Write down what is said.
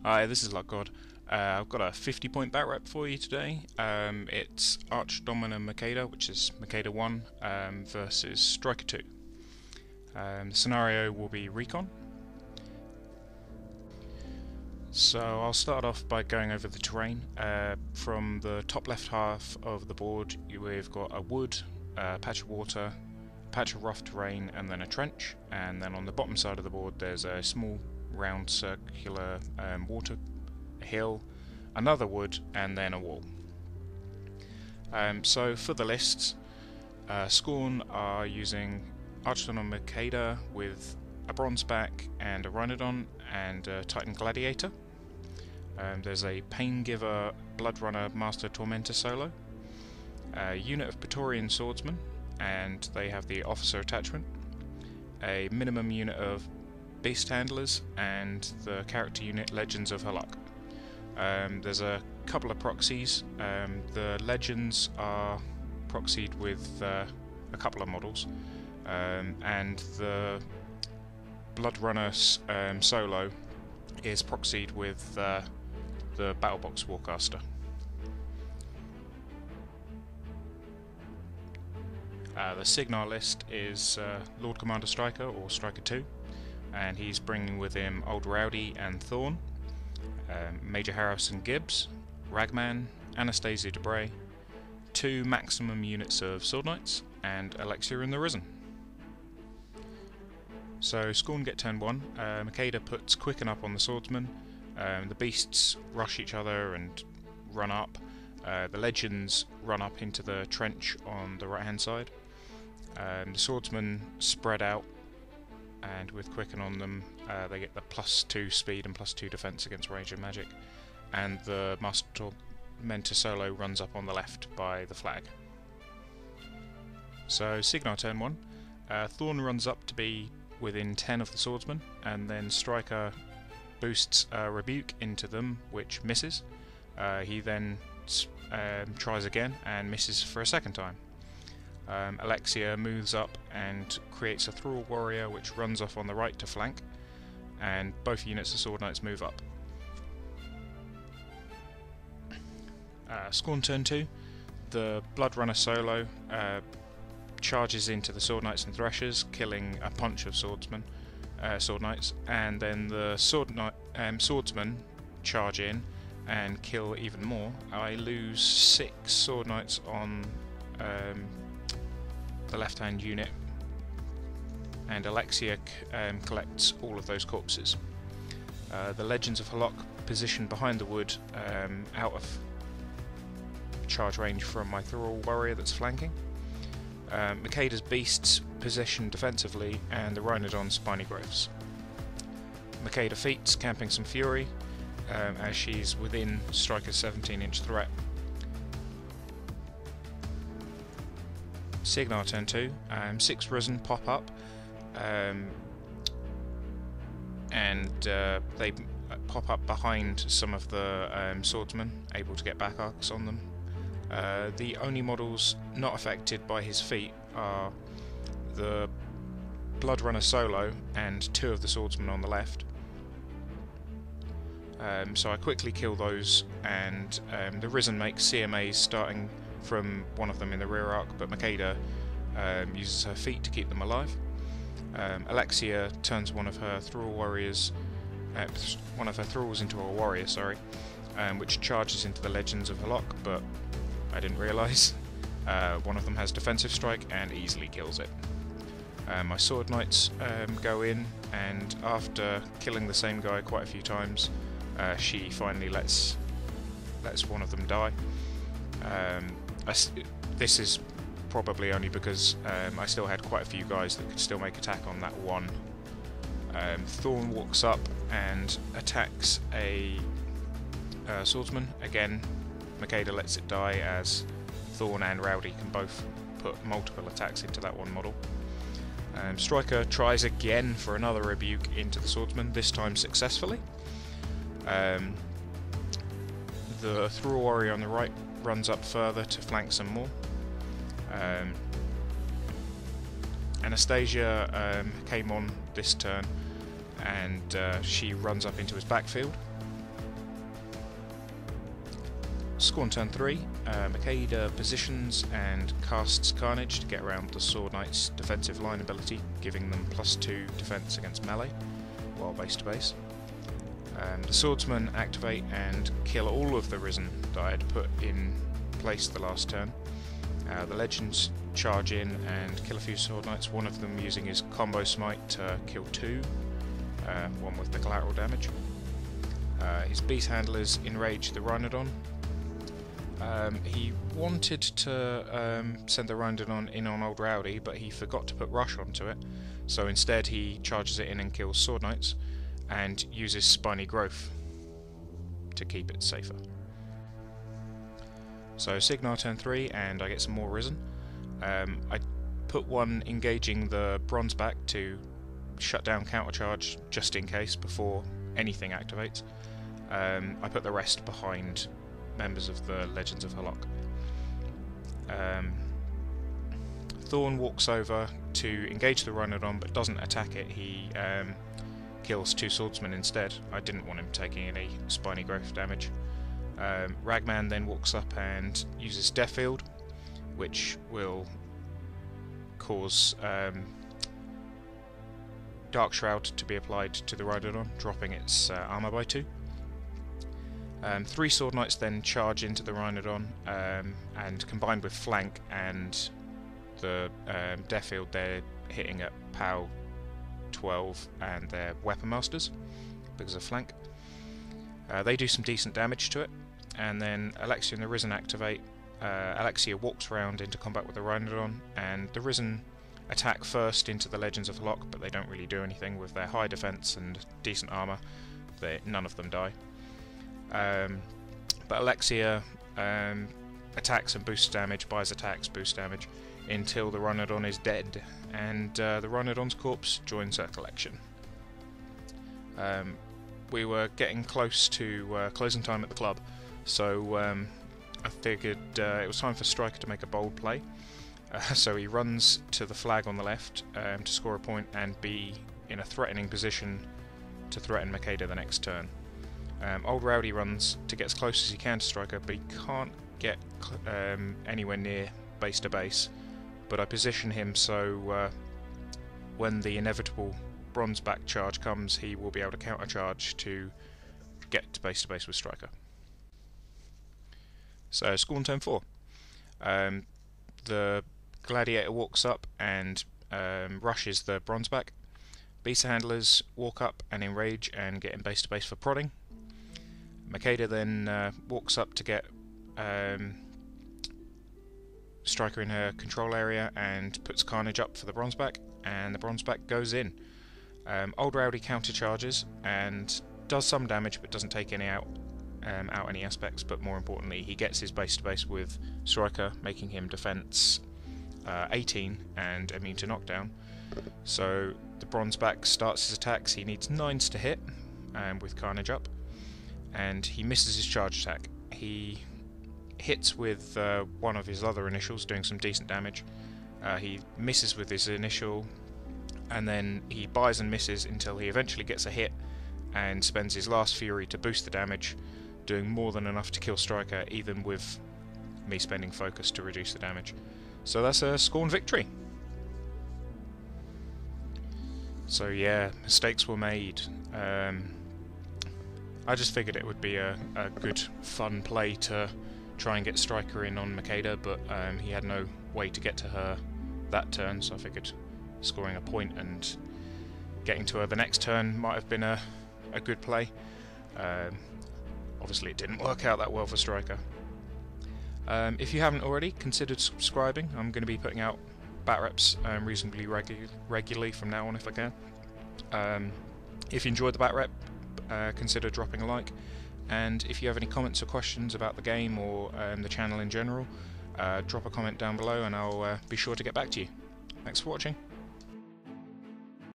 Hi, this is LuckGod. I've got a 50-point bat rep for you today. It's Archdomina Makeda, which is Makeda1, versus Stryker2. The scenario will be Recon. So I'll start off by going over the terrain. From the top left half of the board, we've got a wood, a patch of water, a patch of rough terrain, and then a trench. And then on the bottom side of the board, there's a small round circular water, a hill, another wood, and then a wall. So for the lists, Scorn are using Archdomina Makeda with a Bronzeback and a Rhinodon and a Titan Gladiator. There's a Paingiver Bloodrunner Master Tormentor solo, a unit of Praetorian Swordsmen, and they have the officer attachment, a minimum unit of Beast Handlers, and the character unit Legends of Halaak. There's a couple of proxies. The Legends are proxied with a couple of models, and the Bloodrunner solo is proxied with the Battlebox Warcaster. The CIdaar list is Lord Commander Stryker, or Stryker2, and he's bringing with him Old Rowdy and Thorn, Major Harrison Gibbs, Ragman, Anastasia di Bray, 2 maximum units of Sword Knights, and Alexia in the Risen. So Scorn get turn 1, Makeda puts Quicken up on the Swordsman, the beasts rush each other and run up, the legends run up into the trench on the right hand side, the swordsmen spread out, and with Quicken on them they get the +2 speed and +2 defense against range and magic, and the Master Tormentor solo runs up on the left by the flag. So CIdaar turn 1, Thorn runs up to be within 10 of the swordsmen, and then Stryker boosts a rebuke into them, which misses. He then tries again and misses for a second time. Alexia moves up and creates a Thrall Warrior, which runs off on the right to flank, and both units of Sword Knights move up. Scorn turn 2, the Bloodrunner solo charges into the Sword Knights and Threshers, killing a bunch of Sword Knights, and then the Swordsmen charge in and kill even more. I lose 6 Sword Knights on the left-hand unit, and Alexia collects all of those corpses. The Legends of Halaak position behind the wood, out of charge range from my Thrall Warrior that's flanking. Makeda's beasts position defensively, and the Rhinodon Spiny Growths. Makeda feats, camping some fury, as she's within Stryker's 17-inch threat. CIdaar turn 2, 6 Risen pop up, and they pop up behind some of the swordsmen, able to get back arcs on them. The only models not affected by his feat are the Bloodrunner solo and 2 of the swordsmen on the left. So I quickly kill those, and the Risen makes CMAs starting from one of them in the rear arc, but Makeda uses her feat to keep them alive. Alexia turns one of her Thralls into a warrior, which charges into the Legends of Halaak, but I didn't realise. One of them has defensive strike and easily kills it. My Sword Knights go in, and after killing the same guy quite a few times, she finally lets one of them die. This is probably only because I still had quite a few guys that could still make attack on that one. Thorn walks up and attacks a swordsman. Again, Makeda lets it die, as Thorn and Rowdy can both put multiple attacks into that one model. Stryker tries again for another rebuke into the swordsman, this time successfully. The Thrall Warrior on the right runs up further to flank some more. Anastasia came on this turn, and she runs up into his backfield. score on turn 3, Makeda positions and casts Carnage to get around the Sword Knight's defensive line ability, giving them +2 defense against melee while base to base. The Swordsmen activate and kill all of the Risen that I had put in place the last turn. The Legends charge in and kill a few Sword Knights, one of them using his combo smite to kill 2, one with the collateral damage. His Beast Handlers enrage the Rhinodon. He wanted to send the Rhinodon in on old Rowdy, but he forgot to put Rush onto it, so instead he charges it in and kills Sword Knights, and uses Spiny Growth to keep it safer. So Ciannor turn 3, and I get some more Risen. I put one engaging the Bronzeback to shut down countercharge just in case before anything activates. I put the rest behind members of the Legends of Halaak. Thorn walks over to engage the Rhinodon but doesn't attack it. He kills 2 Swordsmen instead. I didn't want him taking any Spiny Growth damage. Ragman then walks up and uses Death Field, which will cause Dark Shroud to be applied to the Rhinodon, dropping its armor by 2. 3 Sword Knights then charge into the Rhinodon, and combined with Flank and the Death Field, they're hitting at POW 12 and their Weapon Masters because of Flank. They do some decent damage to it, and then Alexia and the Risen activate. Alexia walks around into combat with the Rhinodon, and the Risen attack first into the Legends of Halaak, but they don't really do anything with their high defense and decent armor. None of them die. But Alexia attacks and boosts damage, buys attacks, boosts damage, until the Rhinodon is dead, and the Rhinodon's corpse joins her collection. We were getting close to closing time at the club, so I figured it was time for Stryker to make a bold play. So he runs to the flag on the left to score a point and be in a threatening position to threaten Makeda the next turn. Old Rowdy runs to get as close as he can to Stryker, but he can't get anywhere near base to base. But I position him so when the inevitable Bronzeback charge comes, he will be able to countercharge to get to base with Stryker. So score on turn 4. The Gladiator walks up and rushes the Bronzeback. Beast Handlers walk up and enrage and get in base to base for prodding. Makeda then walks up to get Stryker in her control area and puts Carnage up for the Bronzeback, and the Bronzeback goes in. Old Rowdy countercharges and does some damage but doesn't take any out any aspects, but more importantly he gets his base to base with Stryker, making him defense 18 and immune to knockdown. So the Bronzeback starts his attacks. He needs 9s to hit with Carnage up, and he misses his charge attack. He hits with one of his other initials, doing some decent damage. He misses with his initial, and then he buys and misses until he eventually gets a hit and spends his last Fury to boost the damage, doing more than enough to kill Stryker, even with me spending focus to reduce the damage. So that's a scorn victory. So yeah, mistakes were made. I just figured it would be a good, fun play to try and get Stryker in on Makeda, but he had no way to get to her that turn, so I figured scoring a point and getting to her the next turn might have been a good play. Obviously it didn't work out that well for Stryker. If you haven't already, consider subscribing. I'm going to be putting out bat reps reasonably regularly from now on if I can. If you enjoyed the bat rep, consider dropping a like, and if you have any comments or questions about the game or the channel in general, drop a comment down below and I'll be sure to get back to you. Thanks for watching.